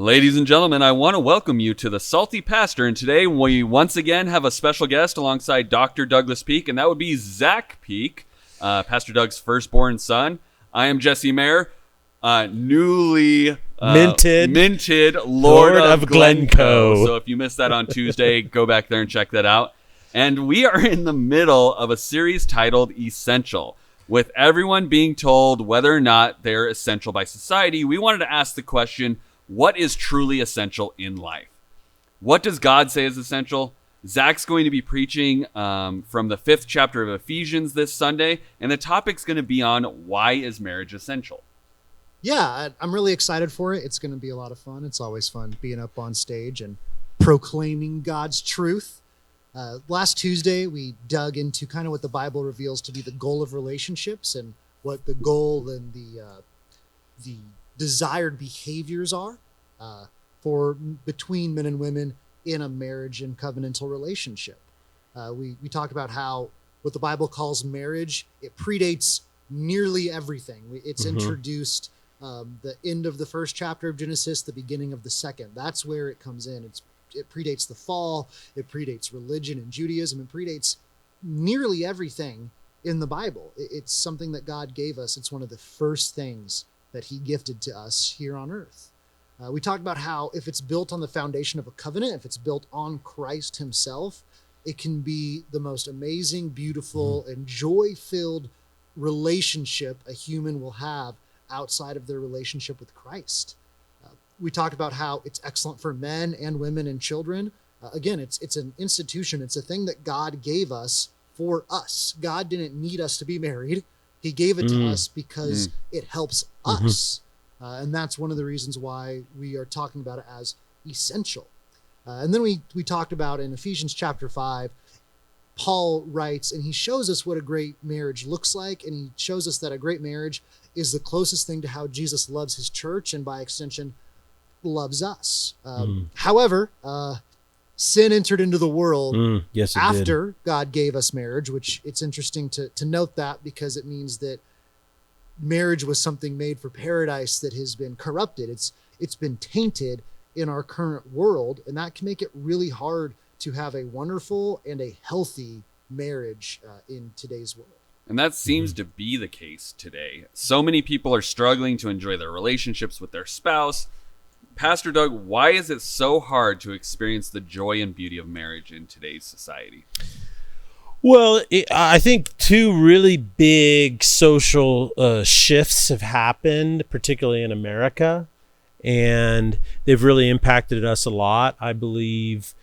Ladies and gentlemen, I want to welcome you to the Salty Pastor, and today we once again have a special guest alongside Dr. Douglas Peake, and that would be Zac Peake, Pastor Doug's firstborn son. I am Jesse Mayer, newly minted Lord of Glencoe. So if you missed that on Tuesday, go back there and check that out. And we are in the middle of a series titled Essential. With everyone being told whether or not they're essential by society, we wanted to ask the question, what is truly essential in life? What does God say is essential? Zac's going to be preaching from the 5th chapter of Ephesians this Sunday, and the topic's going to be on why is marriage essential? Yeah, I'm really excited for it. It's going to be a lot of fun. It's always fun being up on stage and proclaiming God's truth. Last Tuesday, we dug into kind of what the Bible reveals to be the goal of relationships and what the goal and the desired behaviors are for between men and women in a marriage and covenantal relationship. We talked about how what the Bible calls marriage, it predates nearly everything. It's introduced the end of the 1st chapter of Genesis, the beginning of the 2nd. That's where it comes in. It predates the fall. It predates religion and Judaism. It predates nearly everything in the Bible. It's something that God gave us. It's one of the first things that he gifted to us here on earth. We talked about how if it's built on the foundation of a covenant, if it's built on Christ himself, it can be the most amazing, beautiful, and joy-filled relationship a human will have outside of their relationship with Christ. We talked about how it's excellent for men and women and children. Again, it's an institution. It's a thing that God gave us for us. God didn't need us to be married. He gave it to us because it helps us. And that's one of the reasons why we are talking about it as essential. And then we talked about in Ephesians chapter 5, Paul writes, and he shows us what a great marriage looks like. And he shows us that a great marriage is the closest thing to how Jesus loves his church and by extension loves us. However, sin entered into the world after God gave us marriage, which it's interesting to note that because it means that marriage was something made for paradise that has been corrupted. It's been tainted in our current world, and that can make it really hard to have a wonderful and a healthy marriage in today's world. And that seems to be the case today. So many people are struggling to enjoy their relationships with their spouse. Pastor Doug, why is it so hard to experience the joy and beauty of marriage in today's society? Well, I think two really big social shifts have happened, particularly in America, and they've really impacted us a lot. I believe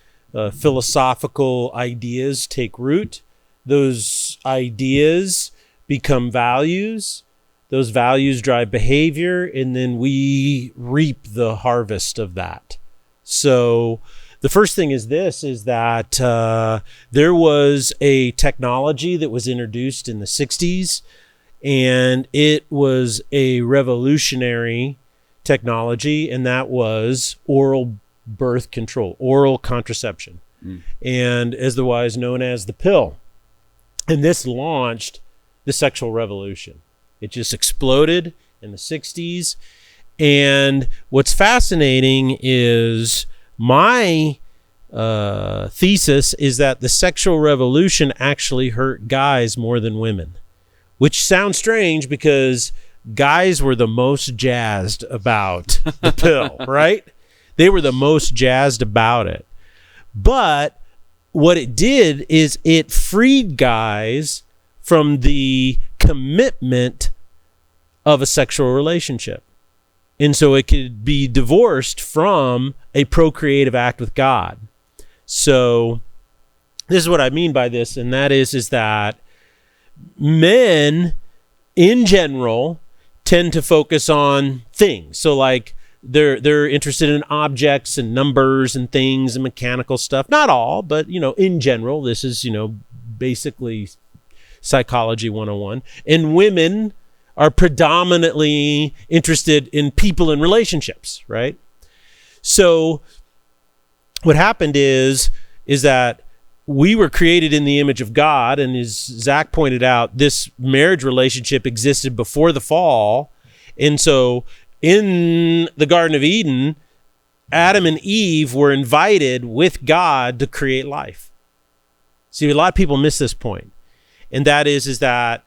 philosophical ideas take root. Those ideas become values. Those values drive behavior, and then we reap the harvest of that. So the first thing is that there was a technology that was introduced in the 60s, and it was a revolutionary technology, and that was oral birth control, oral contraception, and otherwise known as the pill. And this launched the sexual revolution. It just exploded in the 60s. And what's fascinating is my thesis is that the sexual revolution actually hurt guys more than women, which sounds strange because guys were the most jazzed about the pill, right? They were the most jazzed about it. But what it did is it freed guys from the commitment of a sexual relationship. And so it could be divorced from a procreative act with God. So this is what I mean by this, and that is that men in general tend to focus on things. So like they're interested in objects and numbers and things and mechanical stuff. Not all, but in general, this is, basically psychology 101. And women are predominantly interested in people and relationships, right? So what happened is that we were created in the image of God, and as Zac pointed out, this marriage relationship existed before the fall. And so in the Garden of Eden, Adam and Eve were invited with God to create life. See, a lot of people miss this point. And that is that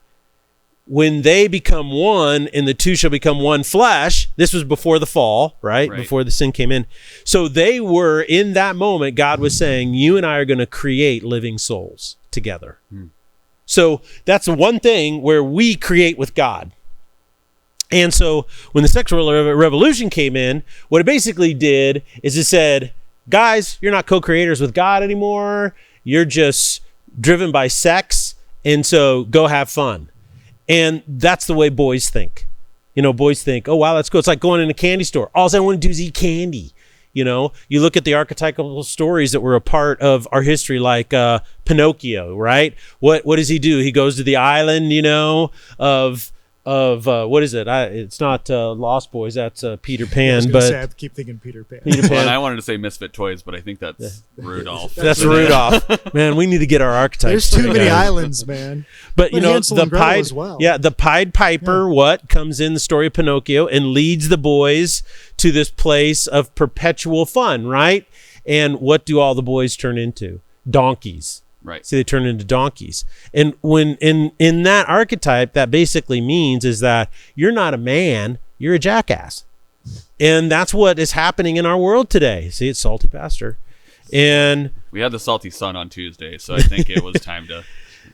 when they become one and the two shall become one flesh, this was before the fall, right? Before the sin came in. So they were, in that moment, God was saying, you and I are going to create living souls together. So that's the one thing where we create with God. And so when the sexual revolution came in, what it basically did is it said, guys, you're not co-creators with God anymore. You're just driven by sex. And so go have fun. And that's the way boys think. Boys think, oh, wow, let's go. It's like going in a candy store. All I want to do is eat candy. You look at the archetypal stories that were a part of our history, like Pinocchio, right? What does he do? He goes to the island, of what is it? It's not Lost Boys. That's Peter Pan. I keep thinking Peter Pan. Well, and I wanted to say Misfit Toys, but I think that's Rudolph. That's Rudolph. Man, we need to get our archetypes. There's too many islands, man. But the Pied, the Pied Piper, comes in the story of Pinocchio and leads the boys to this place of perpetual fun, right? And what do all the boys turn into? Donkeys. Right. So they turn into donkeys. And when in that archetype, that basically means is that you're not a man, you're a jackass. And that's what is happening in our world today. See, it's Salty Pastor. And we had the Salty Sun on Tuesday, so I think it was time to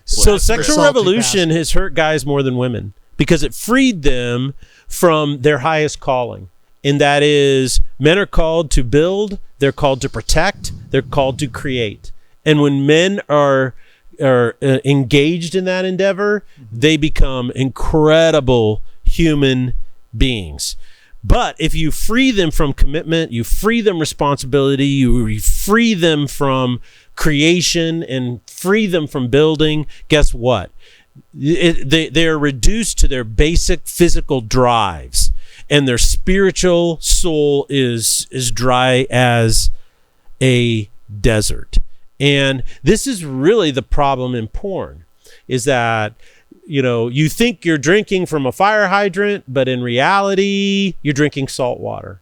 So sexual revolution has hurt guys more than women because it freed them from their highest calling. And that is, men are called to build, they're called to protect, they're called to create. And when men are engaged in that endeavor, they become incredible human beings. But if you free them from commitment, you free them responsibility, you free them from creation and free them from building, guess what? They are reduced to their basic physical drives, and their spiritual soul is dry as a desert. And this is really the problem in porn, is that, you think you're drinking from a fire hydrant, but in reality, you're drinking salt water.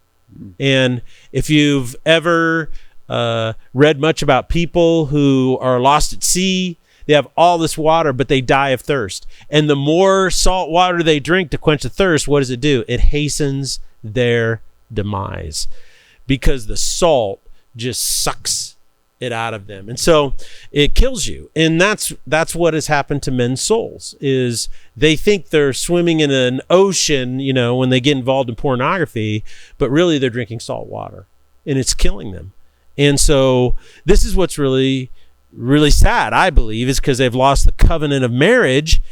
And if you've ever read much about people who are lost at sea, they have all this water, but they die of thirst. And the more salt water they drink to quench the thirst, what does it do? It hastens their demise because the salt just sucks it out of them. And so it kills you. And that's what has happened to men's souls, is they think they're swimming in an ocean, when they get involved in pornography, but really they're drinking salt water and it's killing them. And so this is what's really, really sad, I believe, is because they've lost the covenant of marriage,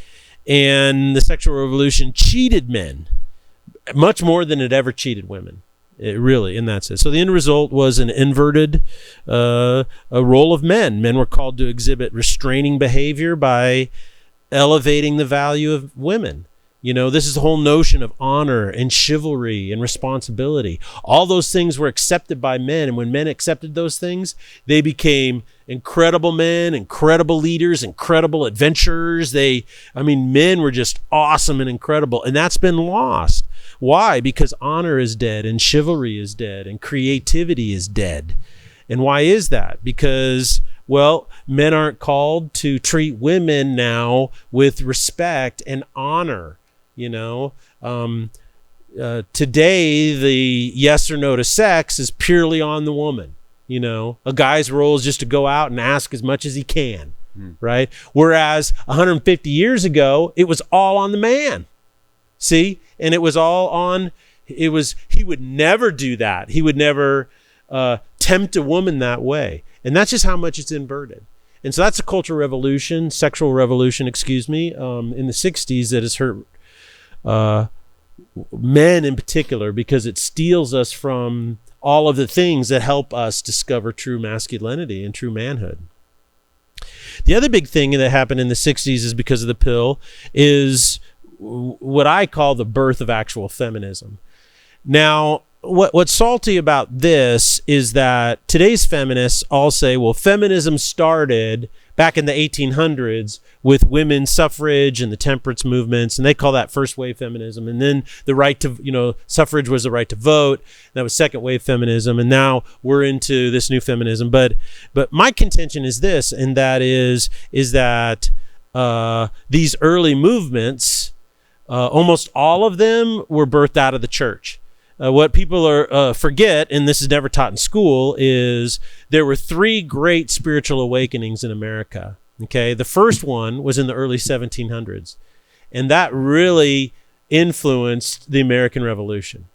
and the sexual revolution cheated men much more than it ever cheated women. It really, in that sense. So the end result was an inverted a role of men. Men were called to exhibit restraining behavior by elevating the value of women. This is the whole notion of honor and chivalry and responsibility. All those things were accepted by men. And when men accepted those things, they became incredible men, incredible leaders, incredible adventurers. Men were just awesome and incredible. And that's been lost. Why? Because honor is dead, and chivalry is dead, and creativity is dead. And why is that? Because, men aren't called to treat women now with respect and honor. Today, the yes or no to sex is purely on the woman. A guy's role is just to go out and ask as much as he can, right? Whereas 150 years ago, it was all on the man. See? And it was all on, he would never do that. He would never tempt a woman that way. And that's just how much it's inverted. And so that's a cultural revolution, sexual revolution, in the 60s that has hurt men in particular, because it steals us from all of the things that help us discover true masculinity and true manhood. The other big thing that happened in the 60s is because of the pill is what I call the birth of actual feminism. Now, what's salty about this is that today's feminists all say, well, feminism started back in the 1800s with women's suffrage and the temperance movements, and they call that first wave feminism. And then the right to, suffrage was the right to vote. That was second wave feminism, and now we're into this new feminism. But my contention is this, and that is that these early movements, almost all of them were birthed out of the church. What people forget, and this is never taught in school, is there were 3 great spiritual awakenings in America. Okay, the first one was in the early 1700s, and that really influenced the American Revolution.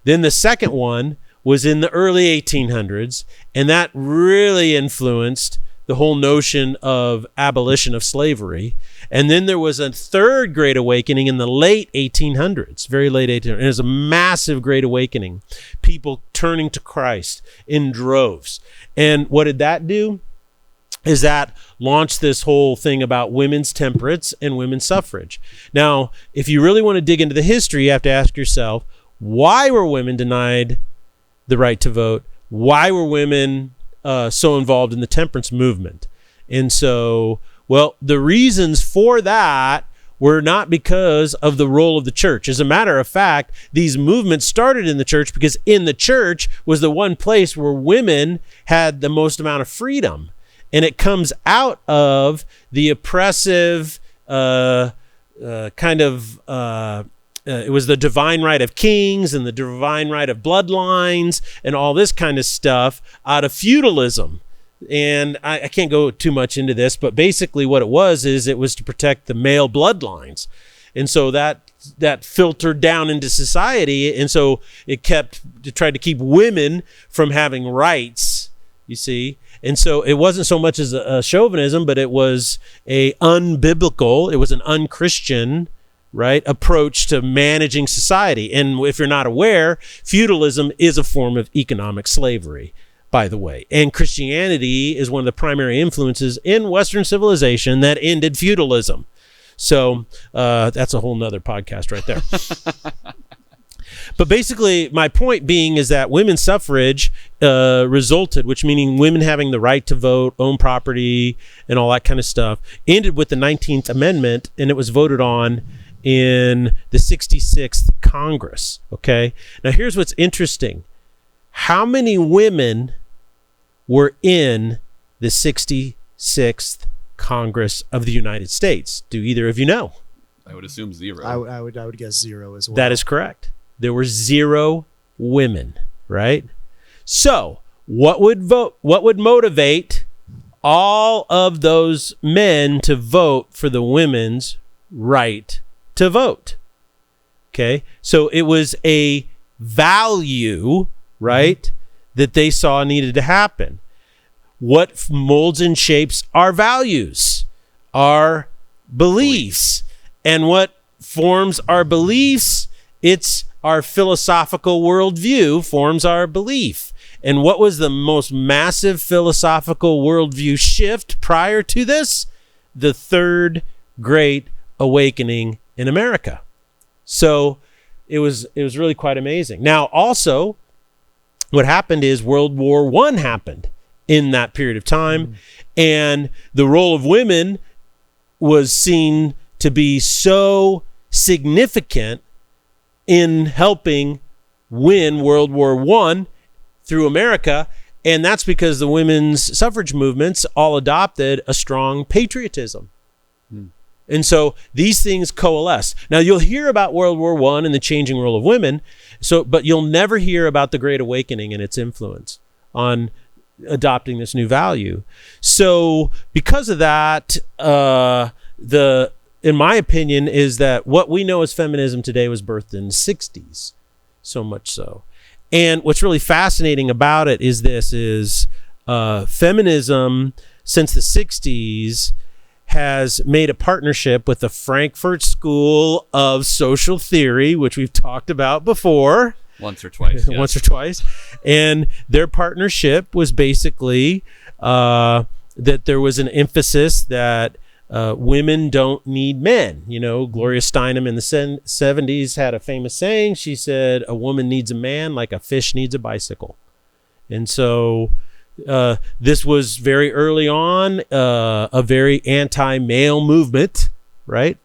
Then the second one was in the early 1800s, and that really influenced the whole notion of abolition of slavery. And then there was a third great awakening in the late 1800s, very late 1800s. And it was a massive great awakening. People turning to Christ in droves. And what did that do? Is that launched this whole thing about women's temperance and women's suffrage. Now, if you really want to dig into the history, you have to ask yourself, why were women denied the right to vote? Why were women so involved in the temperance movement? And so, well, the reasons for that were not because of the role of the church. As a matter of fact, these movements started in the church because in the church was the one place where women had the most amount of freedom. And it comes out of the oppressive it was the divine right of kings and the divine right of bloodlines and all this kind of stuff out of feudalism. And I can't go too much into this, but basically what it was to protect the male bloodlines. And so that filtered down into society. And so it tried to keep women from having rights, you see. And so it wasn't so much as a chauvinism, but it was it was an unchristian, right, approach to managing society. And if you're not aware, feudalism is a form of economic slavery, by the way. And Christianity is one of the primary influences in Western civilization that ended feudalism. So that's a whole nother podcast right there. But basically, my point being is that women's suffrage resulted, which meaning women having the right to vote, own property, and all that kind of stuff, ended with the 19th Amendment, and it was voted on in the 66th Congress. Okay. Now, here's what's interesting. How many women were in the 66th Congress of the United States? Do either of you know? I would assume 0. I would guess 0 as well. That is correct. There were 0 women, right? So what would motivate all of those men to vote for the women's right to vote? Okay. So it was a value, right, that they saw needed to happen. What molds and shapes our values, our beliefs, and what forms our beliefs? It's our philosophical worldview forms our belief. And what was the most massive philosophical worldview shift prior to this? The Third Great Awakening in America. So it was really quite amazing. Now, also, what happened is World War I happened in that period of time, and the role of women was seen to be so significant in helping win World War I through America. And that's because the women's suffrage movements all adopted a strong patriotism. And so these things coalesce. Now, you'll hear about World War I and the changing role of women, but you'll never hear about the Great Awakening and its influence on adopting this new value. So because of that, in my opinion, is that what we know as feminism today was birthed in the 60s, so much so. And what's really fascinating about it is feminism since the 60s has made a partnership with the Frankfurt School of Social Theory, which we've talked about before. Once or twice. Yes. Once or twice. And their partnership was basically that there was an emphasis that women don't need men. You know, Gloria Steinem in the 70s had a famous saying. She said, a woman needs a man like a fish needs a bicycle. And so this was very early on a very anti-male movement, right?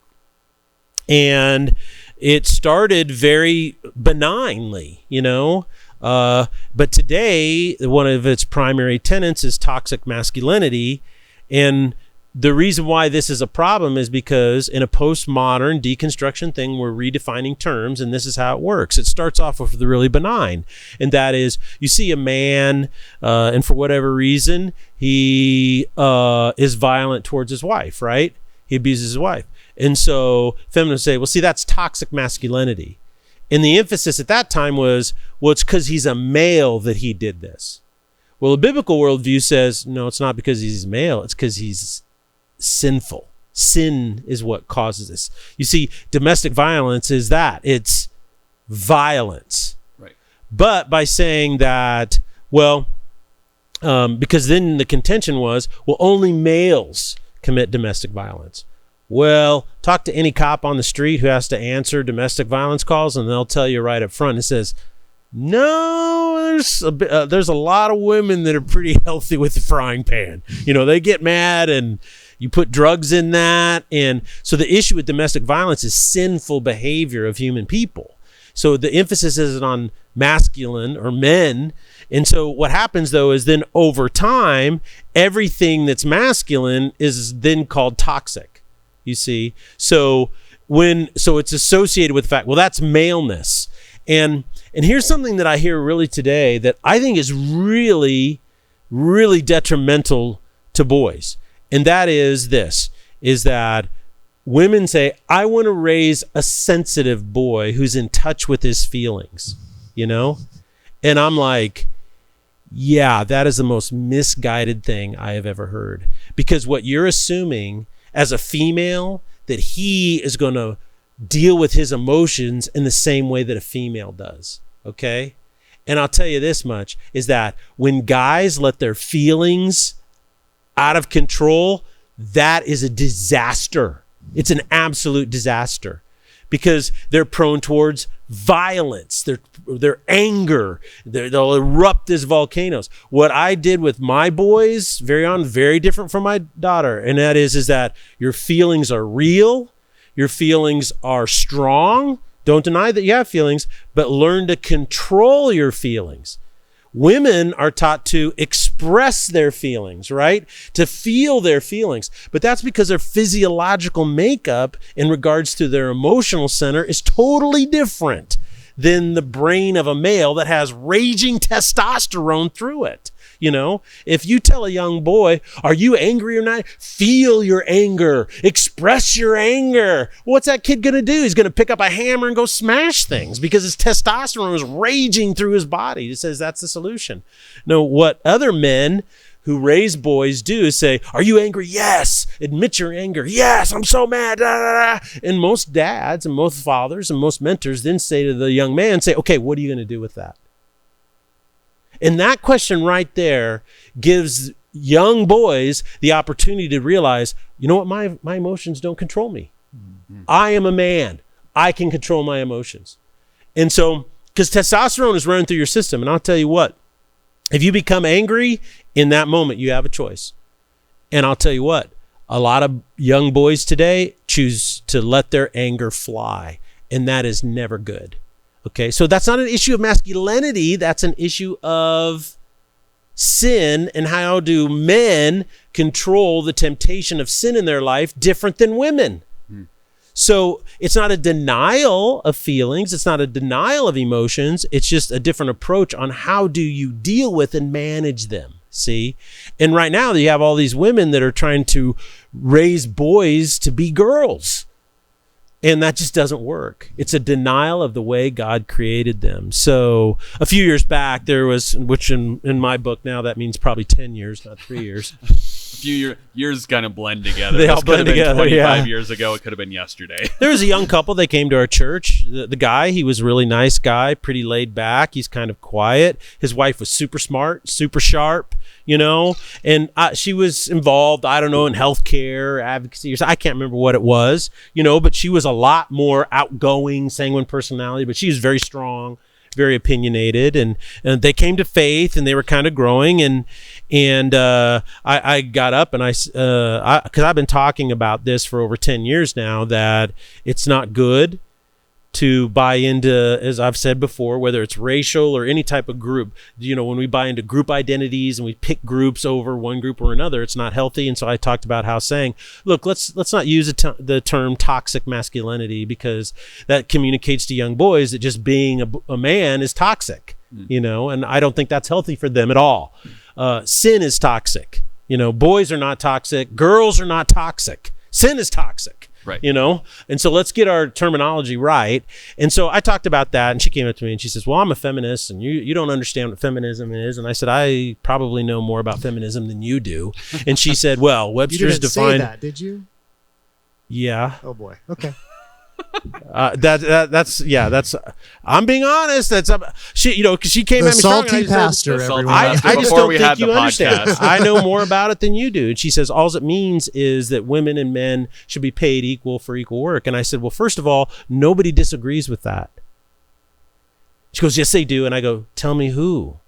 And it started very benignly, you know. But today, one of its primary tenets is toxic masculinity. And the reason why this is a problem is because in a postmodern deconstruction thing, we're redefining terms, and this is how it works. It starts off with the really benign, and that is you see a man, and for whatever reason, he is violent towards his wife, right? He abuses his wife. And so feminists say, well, see, that's toxic masculinity. And the emphasis at that time was, well, it's because he's a male that he did this. Well, the biblical worldview says, no, it's not because he's male. It's because he's sinful. Sin is what causes this. You see, domestic violence is that. It's violence. Right. But by saying that, well, because then the contention was, well, only males commit domestic violence. Well, talk to any cop on the street who has to answer domestic violence calls, and they'll tell you right up front. It says, no, there's a lot of women that are pretty healthy with the frying pan. You know, they get mad and you put drugs in that. And so the issue with domestic violence is sinful behavior of human people. So the emphasis isn't on masculine or men. And so what happens, though, is then over time, everything that's masculine is then called toxic. You see, so it's associated with the fact, well, that's maleness. And here's something that I hear really today that I think is really, really detrimental to boys. And that is this, is that women say, I want to raise a sensitive boy who's in touch with his feelings, you know? And I'm like, yeah, that is the most misguided thing I have ever heard. Because what you're assuming as a female, that he is going to deal with his emotions in the same way that a female does, okay? And I'll tell you this much, is that when guys let their feelings out of control, that is a disaster. It's an absolute disaster because they're prone towards violence, their anger, they'll erupt as volcanoes. What I did with my boys, very different from my daughter, and that is that your feelings are real, your feelings are strong. Don't deny that you have feelings, but learn to control your feelings. Women are taught to express their feelings, right? To feel their feelings. But that's because their physiological makeup in regards to their emotional center is totally different than the brain of a male that has raging testosterone through it. You know, if you tell a young boy, are you angry or not? Feel your anger, express your anger. What's that kid going to do? He's going to pick up a hammer and go smash things because his testosterone is raging through his body. He says that's the solution. No, what other men who raise boys do is say, are you angry? Yes. Admit your anger. Yes, I'm so mad. Da, da, da. And most dads and most fathers and most mentors then say to the young man, say, okay, what are you going to do with that? And that question right there gives young boys the opportunity to realize, you know what, my emotions don't control me. Mm-hmm. I am a man. I can control my emotions. And so, because testosterone is running through your system, and I'll tell you what, if you become angry in that moment, you have a choice. And I'll tell you what, a lot of young boys today choose to let their anger fly, and that is never good. Okay, so that's not an issue of masculinity. That's an issue of sin and how do men control the temptation of sin in their life different than women. So it's not a denial of feelings. It's not a denial of emotions. It's just a different approach on how do you deal with and manage them. See? And right now you have all these women that are trying to raise boys to be girls. And that just doesn't work. It's a denial of the way God created them. So a few years back, there was, which in my book now, that means probably 10 years, not 3 years. few years kind of blend together. They all This could have blend been together, 25 yeah. years ago. It could have been yesterday. There was a young couple. They came to our church. The guy, he was a really nice guy, pretty laid back. He's kind of quiet. His wife was super smart, super sharp, and she was involved, I don't know, in healthcare, advocacy, or I can't remember what it was, but she was a lot more outgoing, sanguine personality, but she was very strong, very opinionated, and they came to faith, and they were kind of growing, and I got up, and because I've been talking about this for over 10 years now, that it's not good to buy into, as I've said before, whether it's racial or any type of group, when we buy into group identities and we pick groups over one group or another, it's not healthy. And so I talked about how saying, look, let's not use the term toxic masculinity, because that communicates to young boys that just being a man is toxic, and I don't think that's healthy for them at all. Sin is toxic. Boys are not toxic. Girls are not toxic. Sin is toxic. Right. And so let's get our terminology right. And so I talked about that, and she came up to me and she says, well, I'm a feminist, and you don't understand what feminism is. And I said, I probably know more about feminism than you do. And she said, well, You Webster's didn't say defined. that, did you? Yeah. Oh boy. Okay. That's I'm being honest. That's she, because she came The at me strong. salty and I said, pastor, The salty everyone. I pastor. just Before don't we think had you the understand. podcast. I know more about it than you do. And she says, all it means is that women and men should be paid equal for equal work. And I said, well, first of all, nobody disagrees with that. She goes, yes, they do. And I go, tell me who.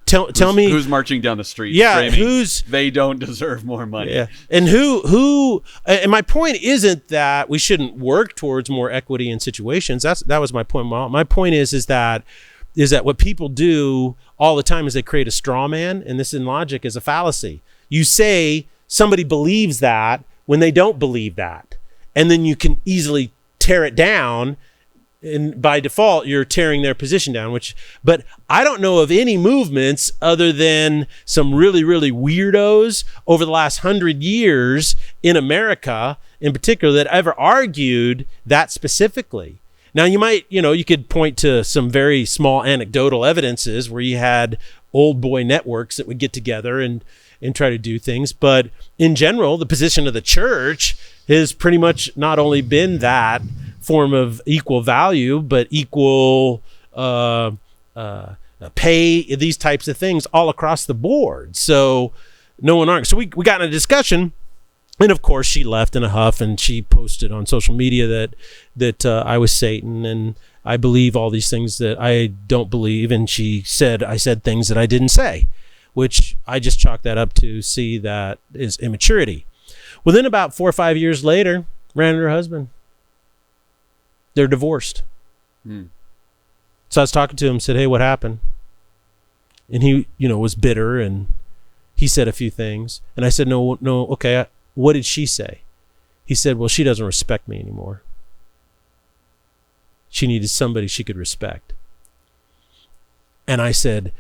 Tell me who's marching down the street. Yeah, screaming, they don't deserve more money. Yeah, and who? And my point isn't that we shouldn't work towards more equity in situations. That was my point. My point is that what people do all the time is they create a straw man, and this in logic is a fallacy. You say somebody believes that when they don't believe that, and then you can easily tear it down. And by default, you're tearing their position down, but I don't know of any movements other than some really, really weirdos over the last 100 years in America in particular that ever argued that specifically. Now you might, you could point to some very small anecdotal evidences where you had old boy networks that would get together and try to do things. But in general, the position of the church has pretty much not only been that form of equal value, but equal pay, these types of things all across the board. So no one argued. So we got in a discussion, and of course she left in a huff, and she posted on social media that I was Satan, and I believe all these things that I don't believe. And she said I said things that I didn't say, which I just chalked that up to see that is immaturity. Well, then about 4 or 5 years later, ran into her husband. They're divorced. So I was talking to him, said, hey, what happened? And he, was bitter, and he said a few things. And I said, no, okay, what did she say? He said, well, she doesn't respect me anymore. She needed somebody she could respect. And I said,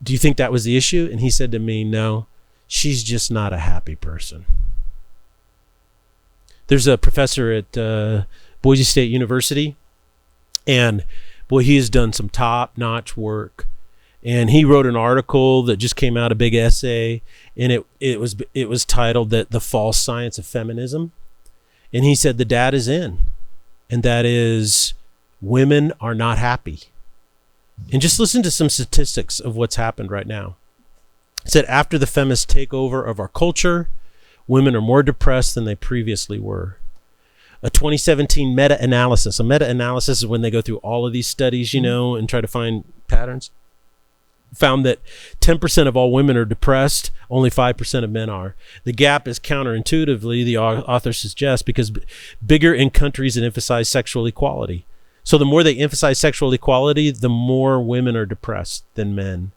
do you think that was the issue? And he said to me, no, she's just not a happy person. There's a professor at Boise State University, and boy, he has done some top-notch work. And he wrote an article that just came out, a big essay, and it was titled that The False Science of Feminism. And he said the data is in, and that is women are not happy. And just listen to some statistics of what's happened right now. He said after the feminist takeover of our culture, women are more depressed than they previously were. A 2017 meta-analysis. A meta-analysis is when they go through all of these studies, and try to find patterns. Found that 10% of all women are depressed, only 5% of men are. The gap is counterintuitively, the author suggests, because bigger in countries that emphasize sexual equality. So the more they emphasize sexual equality, the more women are depressed than men.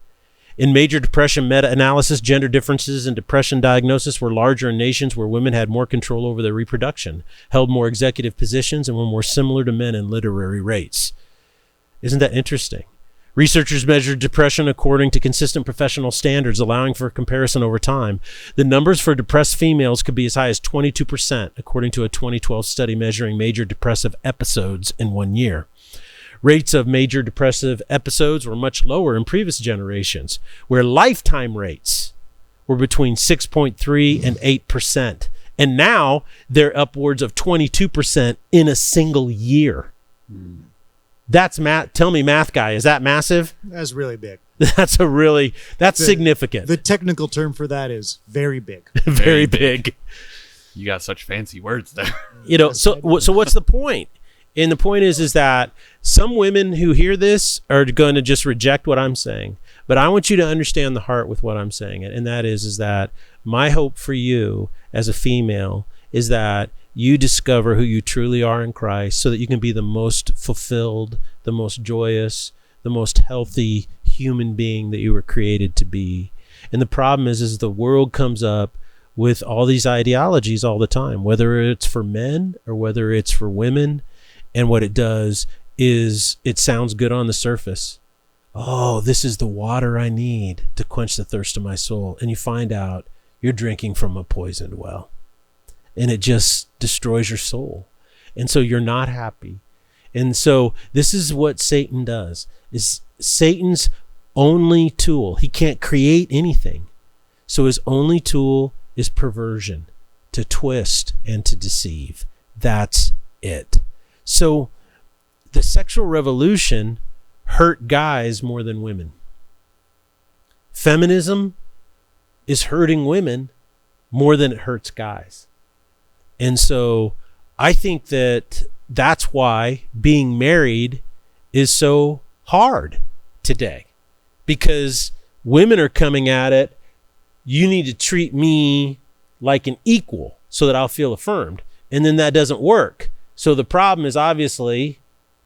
In major depression meta-analysis, gender differences in depression diagnosis were larger in nations where women had more control over their reproduction, held more executive positions, and were more similar to men in literary rates. Isn't that interesting? Researchers measured depression according to consistent professional standards, allowing for comparison over time. The numbers for depressed females could be as high as 22%, according to a 2012 study measuring major depressive episodes in 1 year. Rates of major depressive episodes were much lower in previous generations, where lifetime rates were between 6.3 and 8%. And now they're upwards of 22% in a single year. That's math. Tell me, math guy, is that massive? That's really big. That's significant. The technical term for that is very big. Very big. You got such fancy words there. So what's the point? And the point is that some women who hear this are going to just reject what I'm saying. But I want you to understand the heart with what I'm saying. And that is that my hope for you as a female is that you discover who you truly are in Christ so that you can be the most fulfilled, the most joyous, the most healthy human being that you were created to be. And the problem is the world comes up with all these ideologies all the time, whether it's for men or whether it's for women. And what it does is it sounds good on the surface. Oh, this is the water I need to quench the thirst of my soul. And you find out you're drinking from a poisoned well. And it just destroys your soul. And so you're not happy. And so this is what Satan does. Is Satan's only tool. He can't create anything. So his only tool is perversion, to twist and to deceive. That's it. So the sexual revolution hurt guys more than women. Feminism is hurting women more than it hurts guys. And so I think that's why being married is so hard today, because women are coming at it. You need to treat me like an equal so that I'll feel affirmed. And then that doesn't work. So the problem is obviously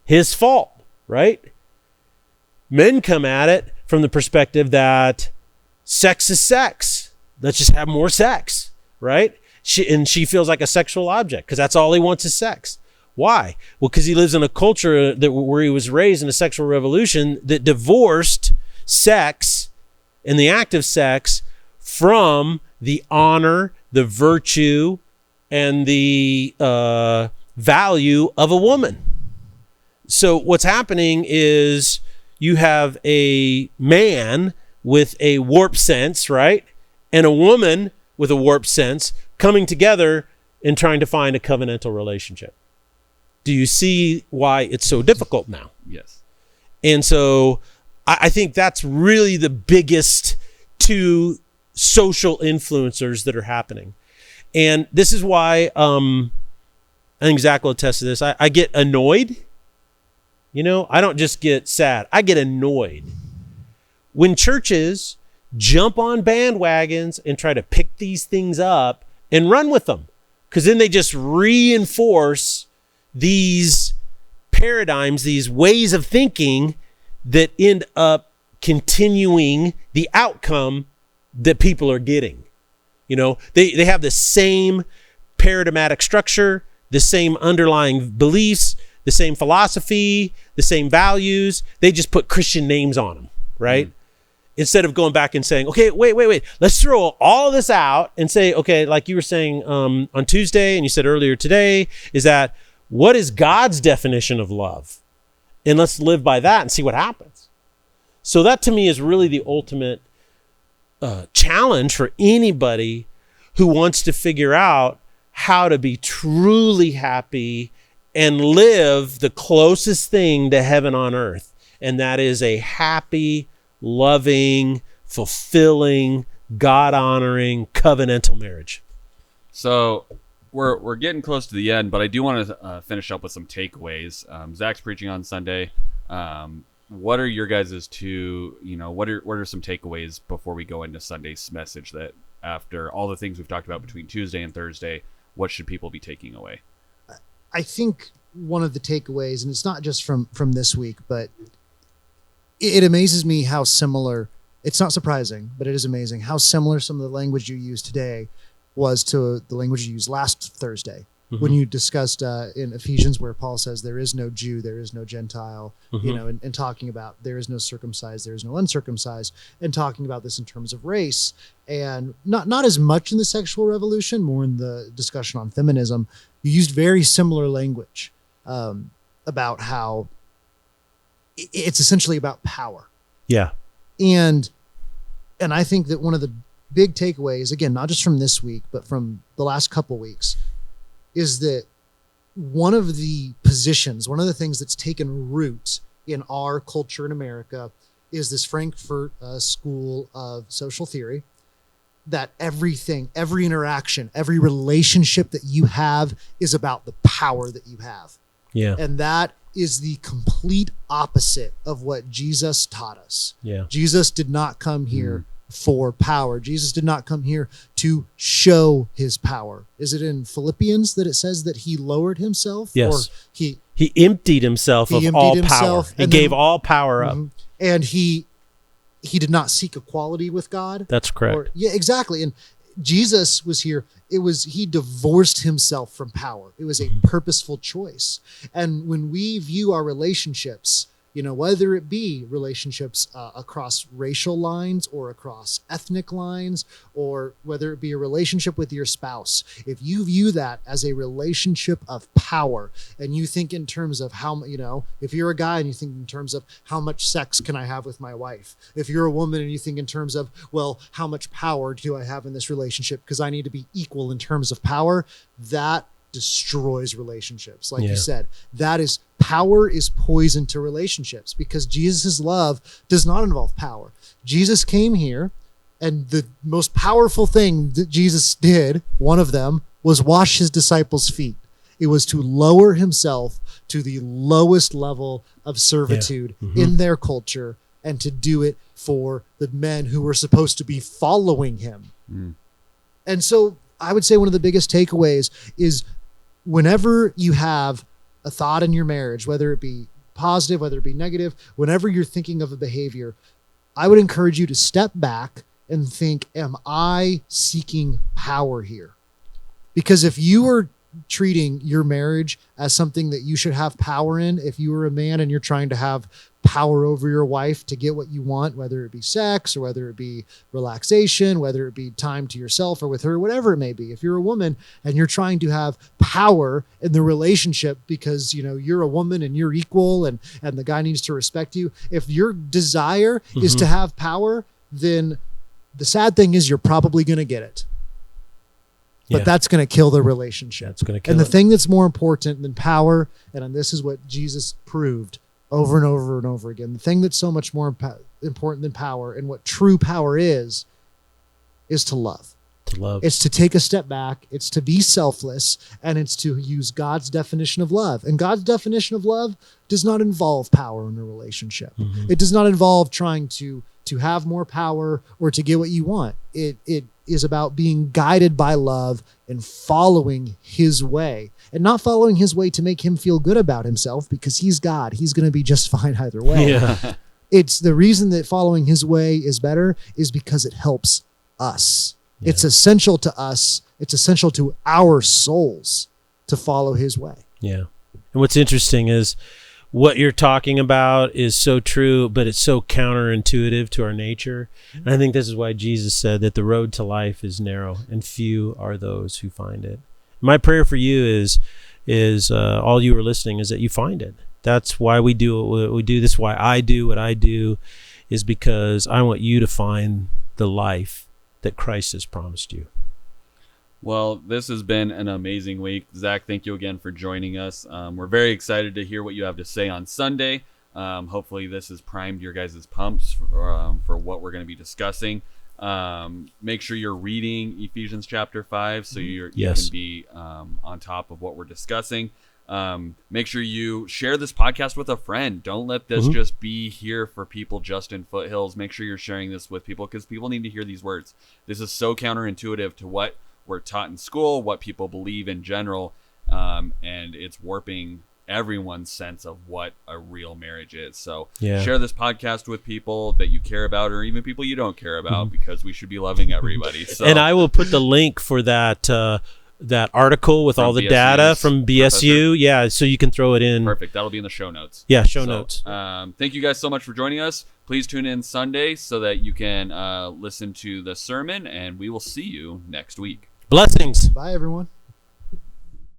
his fault, right? Men come at it from the perspective that sex is sex. Let's just have more sex, right? She feels like a sexual object because that's all he wants is sex. Why? Well, because he lives in a culture where he was raised in a sexual revolution that divorced sex and the act of sex from the honor, the virtue, and the value of a woman. So what's happening is you have a man with a warped sense, right? And a woman with a warped sense coming together and trying to find a covenantal relationship. Do you see why it's so difficult now? Yes. And so I think that's really the biggest two social influencers that are happening. And this is why I think Zac will attest to this. I get annoyed. I don't just get sad. I get annoyed when churches jump on bandwagons and try to pick these things up and run with them, because then they just reinforce these paradigms, these ways of thinking that end up continuing the outcome that people are getting. They have the same paradigmatic structure, the same underlying beliefs, the same philosophy, the same values. They just put Christian names on them, right? Instead of going back and saying, okay, wait, let's throw all of this out and say, okay, like you were saying on Tuesday and you said earlier today, is that what is God's definition of love? And let's live by that and see what happens. So that to me is really the ultimate challenge for anybody who wants to figure out how to be truly happy and live the closest thing to heaven on earth. And that is a happy, loving, fulfilling, God-honoring, covenantal marriage. So we're getting close to the end, but I do want to finish up with some takeaways. Zac's preaching on Sunday. What are your guys' what are some takeaways before we go into Sunday's message, that after all the things we've talked about between Tuesday and Thursday, what should people be taking away? I think one of the takeaways, and it's not just from this week, but it amazes me how similar, it's not surprising, but it is amazing how similar some of the language you used today was to the language you used last Thursday. Mm-hmm. When you discussed in Ephesians where Paul says there is no Jew, there is no Gentile, mm-hmm. And talking about there is no circumcised, there is no uncircumcised, and talking about this in terms of race, and not as much in the sexual revolution, more in the discussion on feminism. You used very similar language about how it's essentially about power. Yeah. And I think that one of the big takeaways, again, not just from this week, but from the last couple weeks, is that one of the things that's taken root in our culture in America is this Frankfurt School of Social Theory, that everything, every interaction, every relationship that you have is about the power that you have. Yeah. And that is the complete opposite of what Jesus taught us. Yeah. Jesus did not come here for power. Jesus did not come here to show his power. Is it in Philippians that it says that he lowered himself? Yes. Or he emptied himself of all power. He gave all power up. And he did not seek equality with God. That's correct. Yeah, exactly. And Jesus was here. He divorced himself from power. It was a purposeful choice. And when we view our relationships, whether it be relationships across racial lines or across ethnic lines, or whether it be a relationship with your spouse, if you view that as a relationship of power and you think in terms of how, if you're a guy and you think in terms of how much sex can I have with my wife? If you're a woman and you think in terms of, well, how much power do I have in this relationship because I need to be equal in terms of power, that destroys relationships. Like you said, power is poison to relationships, because Jesus' love does not involve power. Jesus came here, and the most powerful thing that Jesus did, one of them, was wash his disciples' feet. It was to lower himself to the lowest level of servitude in their culture, and to do it for the men who were supposed to be following him. And so I would say one of the biggest takeaways is, whenever you have a thought in your marriage, whether it be positive, whether it be negative, whenever you're thinking of a behavior, I would encourage you to step back and think, am I seeking power here? Because if you are treating your marriage as something that you should have power in, if you are a man and you're trying to have power over your wife to get what you want, whether it be sex or whether it be relaxation, whether it be time to yourself or with her, whatever it may be. If you're a woman and you're trying to have power in the relationship because, you're a woman and you're equal and the guy needs to respect you. If your desire is to have power, then the sad thing is you're probably going to get it. But that's going to kill the relationship. That's going to kill And the it. thing that's more important than power, and this is what Jesus proved over and over and over again, the thing that's so much more important than power, and what true power is to love. To love. It's to take a step back. It's to be selfless, and it's to use God's definition of love. And God's definition of love does not involve power in a relationship. It does not involve trying to have more power or to get what you want. It is about being guided by love and following his way, and not following his way to make him feel good about himself, because he's God. He's going to be just fine either way. Yeah. It's the reason that following his way is better is because it helps us. Yeah. It's essential to us. It's essential to our souls to follow his way. Yeah. And what's interesting is what you're talking about is so true, but it's so counterintuitive to our nature. And I think this is why Jesus said that the road to life is narrow and few are those who find it. My prayer for you is all you are listening is that you find it. That's why we do what we do. This is why I do what I do, is because I want you to find the life that Christ has promised you. Well, this has been an amazing week. Zac, thank you again for joining us. We're very excited to hear what you have to say on Sunday. Hopefully this has primed your guys' pumps for what we're going to be discussing. Make sure you're reading Ephesians chapter 5 so you can be on top of what we're discussing. Make sure you share this podcast with a friend. Don't let this just be here for people just in Foothills. Make sure you're sharing this with people, because people need to hear these words. This is so counterintuitive to what we're taught in school, what people believe in general, and it's warping everyone's sense of what a real marriage is. So share this podcast with people that you care about, or even people you don't care about, because we should be loving everybody. So. And I will put the link for that article with all the data from BSU. Yeah, so you can throw it in. Perfect. That'll be in the show notes. Yeah, show notes. Thank you guys so much for joining us. Please tune in Sunday so that you can listen to the sermon, and we will see you next week. Blessings. Bye, everyone.